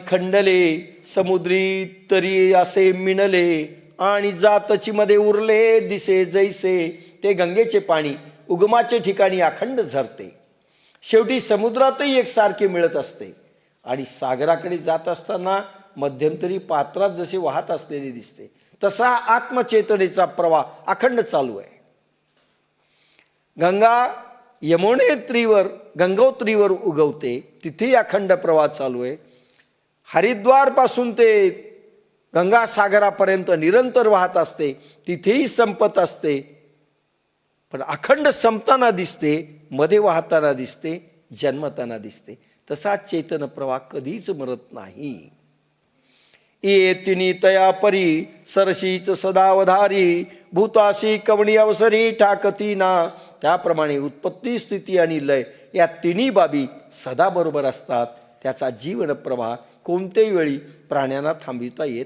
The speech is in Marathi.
खंडले समुद्री तरी असे मिणले आणि जातची मध्ये उरले दिसे जैसे ते गंगेचे पाणी उगमाचे ठिकाणी अखंड झरते, शेवटी समुद्रातही एकसारखे मिळत असते आणि सागराकडे जात असताना मध्यंतरी पात्रात जसे वाहत असलेले दिसते, तसा आत्मचेतनेचा प्रवाह अखंड चालू आहे. गंगोत्रीवर उगवते, तिथेही अखंड प्रवाह चालू आहे. हरिद्वार पासून ते गंगासागरापर्यंत निरंतर वाहत असते, तिथेही संपत असते, पण अखंड संपताना दिसते, मध्ये वाहताना दिसते, जन्मताना दिसते. तसा चैतन्य प्रवाह कधीच मरत नाही. येतिनी तया परी सरशीच सदावधारी भूताशी कवणी अवसरी ठाकती ना. त्याप्रमाणे उत्पत्ती स्थिती आणि लय या तिन्ही बाबी सदा बरोबर असतात. त्याचा जीवन प्रवाह कोणत्याही वेळी प्राण्यांना थांबविता येत